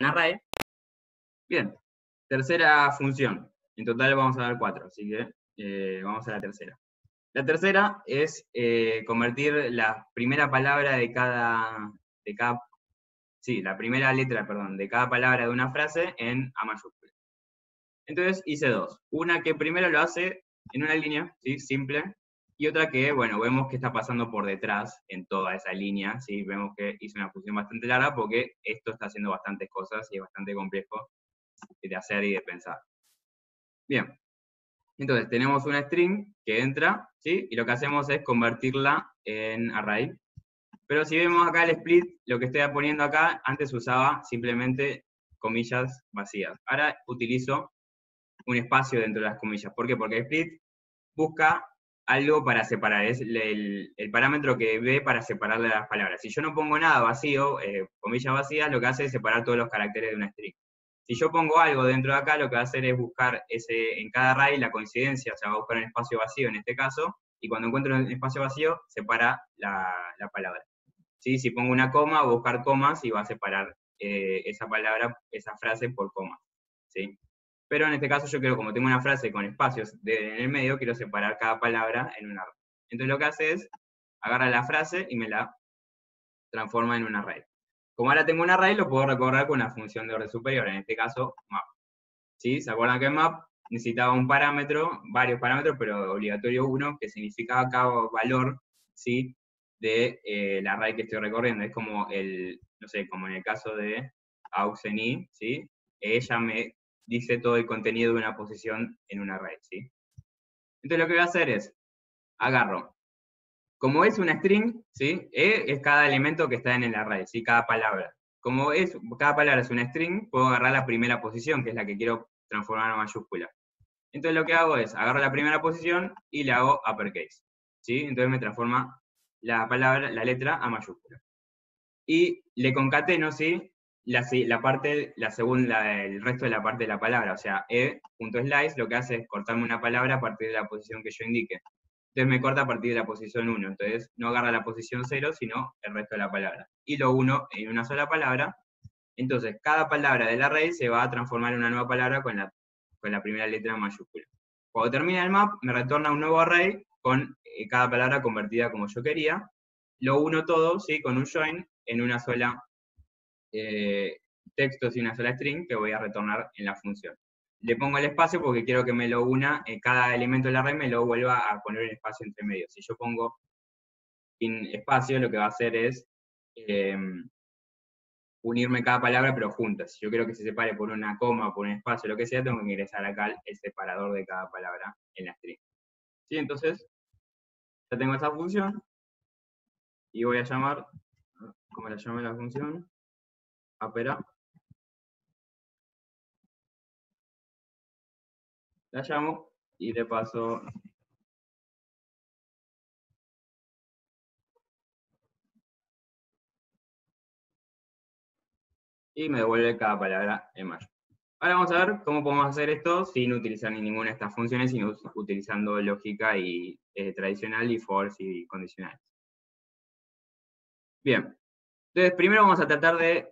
un array. Bien, tercera función. En total vamos a ver 4, así que vamos a la tercera. La tercera es convertir la primera palabra la primera letra, perdón, de cada palabra de una frase en A mayúscula. Entonces hice dos. Una que primero lo hace en una línea, ¿sí? Simple, y otra que, bueno, vemos que está pasando por detrás en toda esa línea, ¿sí? Vemos que hice una función bastante larga porque esto está haciendo bastantes cosas y es bastante complejo de hacer y de pensar. Bien, entonces tenemos una string que entra, ¿sí? Y lo que hacemos es convertirla en array. Pero si vemos acá el split, lo que estoy poniendo acá, antes usaba simplemente comillas vacías. Ahora utilizo un espacio dentro de las comillas. ¿Por qué? Porque el split busca algo para separar, es el parámetro que ve para separar las palabras. Si yo no pongo nada vacío, comillas vacías, lo que hace es separar todos los caracteres de una string. Si yo pongo algo dentro de acá, lo que va a hacer es buscar en cada array la coincidencia, o sea, va a buscar un espacio vacío en este caso, y cuando encuentro un espacio vacío, separa la palabra. ¿Sí? Si pongo una coma, va a buscar comas y va a separar esa palabra, esa frase por comas. ¿Sí? Pero en este caso yo quiero, como tengo una frase con espacios en el medio, quiero separar cada palabra en un array. Entonces lo que hace es, agarra la frase y me la transforma en un array. Como ahora tengo un array, lo puedo recorrer con una función de orden superior, en este caso map. ¿Sí? ¿Se acuerdan que map necesitaba un parámetro, varios parámetros, pero obligatorio uno, que significaba cada valor, ¿sí? del array que estoy recorriendo? Es como no sé, como en el caso de auxeni, ¿sí? Ella me dice todo el contenido de una posición en un array, ¿sí? Entonces lo que voy a hacer es, agarro, como es una string, ¿sí? Es cada elemento que está en el array, ¿sí? Cada palabra. Como cada palabra es una string, puedo agarrar la primera posición, que es la que quiero transformar en mayúscula. Entonces lo que hago es, agarro la primera posición y le hago uppercase, ¿sí? Entonces me transforma la letra a mayúscula. Y le concateno, ¿sí? El resto de la parte de la palabra, o sea, e.slice lo que hace es cortarme una palabra a partir de la posición que yo indique. Entonces me corta a partir de la posición 1, entonces no agarra la posición 0, sino el resto de la palabra. Y lo uno en una sola palabra, entonces cada palabra del array se va a transformar en una nueva palabra con la primera letra mayúscula. Cuando termina el map, me retorna un nuevo array con cada palabra convertida como yo quería, lo uno todo, ¿sí? Con un join en una sola texto y una sola string que voy a retornar en la función. Le pongo el espacio porque quiero que me lo una, cada elemento del array me lo vuelva a poner un espacio entre medio. Si yo pongo sin espacio, lo que va a hacer es unirme cada palabra, pero juntas. Si yo quiero que se separe por una coma, por un espacio, lo que sea, tengo que ingresar acá el separador de cada palabra en la string. ¿Sí? Entonces, ya tengo esta función, y voy a llamar, ¿cómo la llamo la función? Apera. La llamo, y le paso y me devuelve cada palabra en mayor. Ahora vamos a ver cómo podemos hacer esto sin utilizar ninguna de estas funciones, sino utilizando lógica tradicional y for y condicionales. Bien, entonces primero vamos a tratar de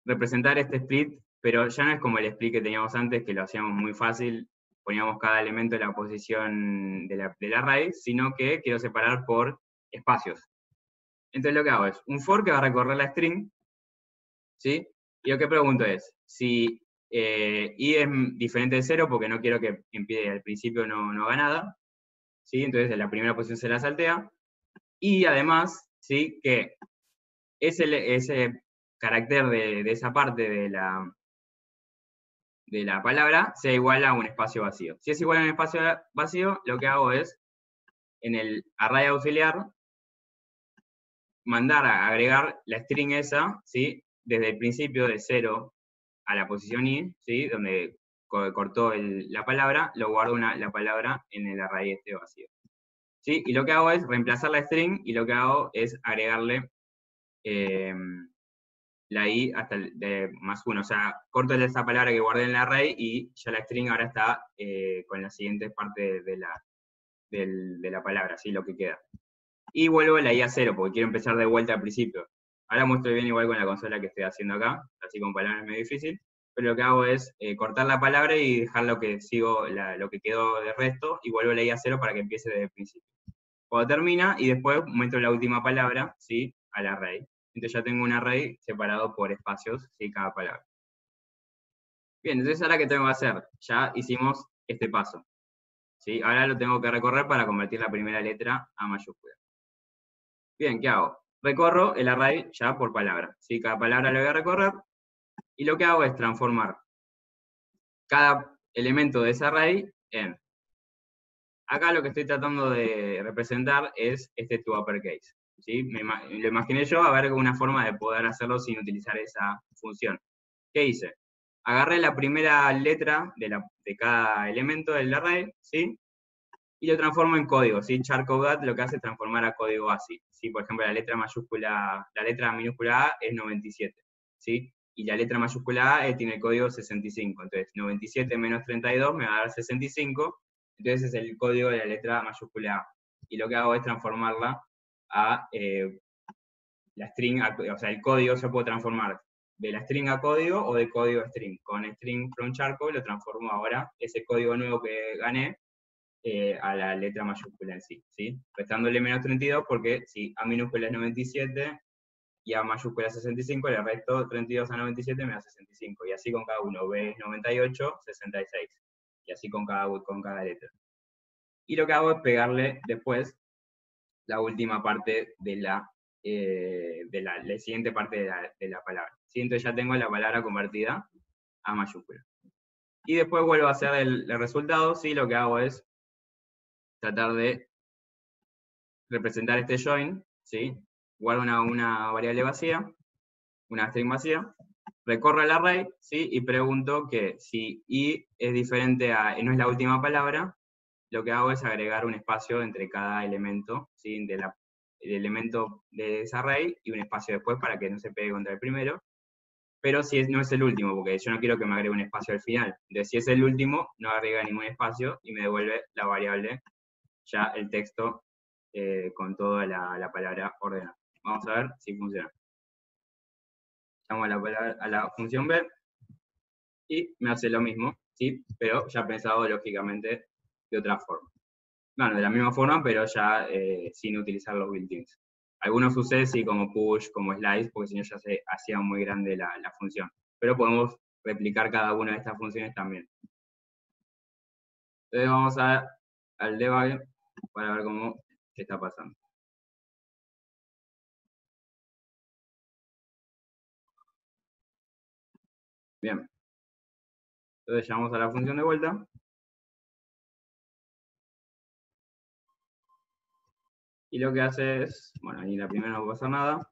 representar este split, pero ya no es como el split que teníamos antes, que lo hacíamos muy fácil, poníamos cada elemento en la posición del array, sino que quiero separar por espacios. Entonces lo que hago es un for que va a recorrer la string, ¿sí? Y lo que pregunto es, si i es diferente de 0, porque no quiero que empiece al principio no haga nada, ¿sí? Entonces en la primera posición se la saltea, y además, ¿sí? Que ese carácter de esa parte de la palabra sea igual a un espacio vacío. Si es igual a un espacio vacío, lo que hago es, en el array auxiliar, mandar a agregar la string esa, ¿sí? Desde el principio de 0 a la posición i, ¿sí? Donde cortó la palabra, lo guardo la palabra en el array este vacío. ¿Sí? Y lo que hago es reemplazar la string, y lo que hago es agregarle la i hasta el más 1. O sea, corto esa palabra que guardé en el array y ya la string ahora está con la siguiente parte de la palabra, ¿sí? Lo que queda. Y vuelvo la i a 0, porque quiero empezar de vuelta al principio. Ahora muestro bien igual con la consola que estoy haciendo acá, así con palabras es medio difícil, pero lo que hago es cortar la palabra y dejar lo que sigo, lo que quedó de resto, y vuelvo a la I a 0 para que empiece desde el principio. Cuando termina, y después muestro la última palabra, ¿sí? Al array. Entonces ya tengo un array separado por espacios, ¿sí? Cada palabra. Bien, entonces ahora ¿qué tengo que hacer? Ya hicimos este paso, ¿sí? Ahora lo tengo que recorrer para convertir la primera letra a mayúscula. Bien, ¿qué hago? Recorro el array ya por palabra, ¿sí? Cada palabra lo voy a recorrer, y lo que hago es transformar cada elemento de ese array en... Acá lo que estoy tratando de representar es este to uppercase, ¿sí? Lo imaginé yo a ver una forma de poder hacerlo sin utilizar esa función. ¿Qué hice? Agarré la primera letra de cada elemento del array, ¿sí? Y lo transformo en código, ¿sí? Char_code_that lo que hace es transformar a código ASCII, ¿sí? Por ejemplo, la letra minúscula A es 97, ¿sí? Y la letra mayúscula A tiene el código 65, entonces 97 menos 32 me va a dar 65, entonces es el código de la letra mayúscula A. Y lo que hago es transformarla a la string, o sea, el código se puede transformar de la string a código o de código a string. Con string from charco lo transformo ahora, ese código nuevo que gané, a la letra mayúscula en sí, ¿sí? Restándole menos 32 porque si A minúscula es 97 y A mayúscula es 65, le resto 32 a 97 me da 65, y así con cada uno. B es 98, 66, y así con cada letra. Y lo que hago es pegarle después la última parte la siguiente parte de la palabra. ¿Sí? Entonces ya tengo la palabra convertida a mayúscula. Y después vuelvo a hacer el resultado, ¿sí? Lo que hago es tratar de representar este join, ¿sí? Guardo una variable vacía, una string vacía, recorro el array, ¿sí? Y pregunto que si i es diferente a, no es la última palabra, lo que hago es agregar un espacio entre cada elemento, ¿sí? El elemento de ese array y un espacio después para que no se pegue contra el primero. Pero si no es el último, porque yo no quiero que me agregue un espacio al final. Entonces, si es el último, no agrega ningún espacio y me devuelve la variable, ya el texto con toda la palabra ordenada. Vamos a ver si funciona. Llamo a la función B y me hace lo mismo, ¿sí? Pero ya pensado lógicamente de otra forma. Bueno, de la misma forma, pero ya sin utilizar los built-ins. Algunos sucede sí como push, como slice, porque si no ya se hacía muy grande la función. Pero podemos replicar cada una de estas funciones también. Entonces vamos al debug para ver cómo qué está pasando. Bien. Entonces llamamos a la función de vuelta. Y lo que hace es, bueno, ahí la primera no va a pasar nada.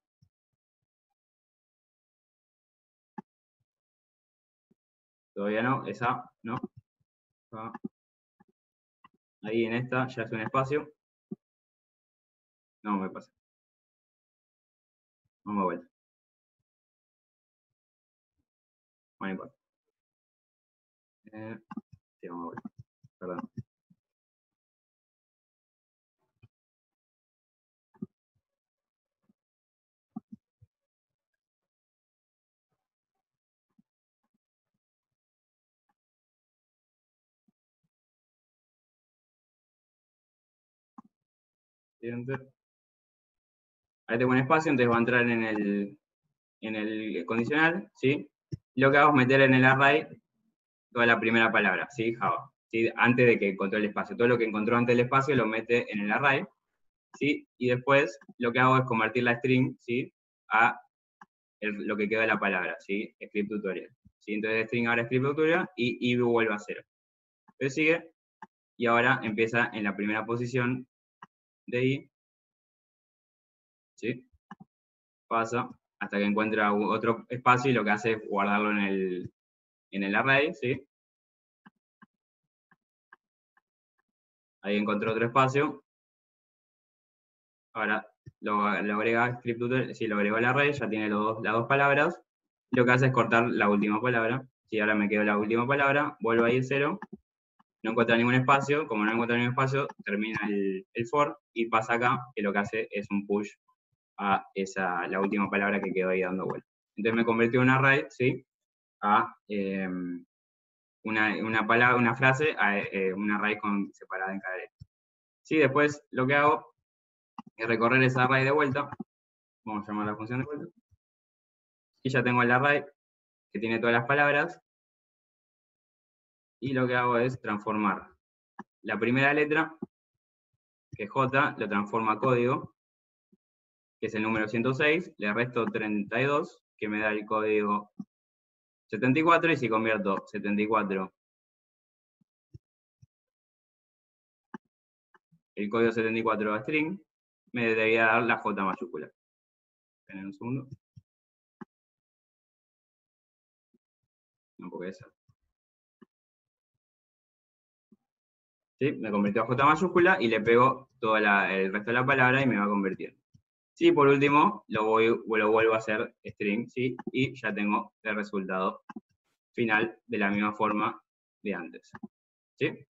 Todavía no, esa no. Ahí en esta ya es un espacio. No me pasa. Vamos a vuelta. Bueno, no importa. Sí, vamos a vuelta. Perdón. Siguiente. Ahí tengo un espacio, entonces va a entrar en el condicional, ¿sí? Lo que hago es meter en el array toda la primera palabra, ¿sí? Java, ¿sí? Antes de que encontró el espacio. Todo lo que encontró antes del espacio lo mete en el array, ¿sí? Y después lo que hago es convertir la string, ¿sí? A lo que queda de la palabra, ¿sí? Script tutorial. ¿Sí? Entonces string ahora script tutorial y vuelve a 0. Entonces sigue, y ahora empieza en la primera posición de i, ¿sí? Pasa hasta que encuentra otro espacio y lo que hace es guardarlo en el array, ¿sí? Ahí encontró otro espacio. Ahora lo agrega script tutorial, sí, lo agregó al array, ya tiene las dos palabras. Lo que hace es cortar la última palabra. Si ahora me quedo la última palabra, vuelvo ahí a 0. No encuentra ningún espacio. Como no encuentra ningún espacio, termina el for y pasa acá, que lo que hace es un push a la última palabra que quedó ahí dando vuelta. Entonces me convirtió en un array, ¿sí? A una frase, a un array separada en cada letra. Sí, después lo que hago es recorrer esa array de vuelta. Vamos a llamar la función de vuelta. Y ya tengo el array que tiene todas las palabras. Y lo que hago es transformar la primera letra, que es J, lo transformo a código, que es el número 106, le resto 32, que me da el código 74, y si convierto 74, el código 74 a string, me debería dar la J mayúscula. Esperen un segundo. No, porque eso. ¿Sí? Me convirtió a J mayúscula y le pego todo el resto de la palabra y me va a convertir. Sí, por último, lo vuelvo a hacer string, ¿sí? Y ya tengo el resultado final de la misma forma de antes. ¿Sí?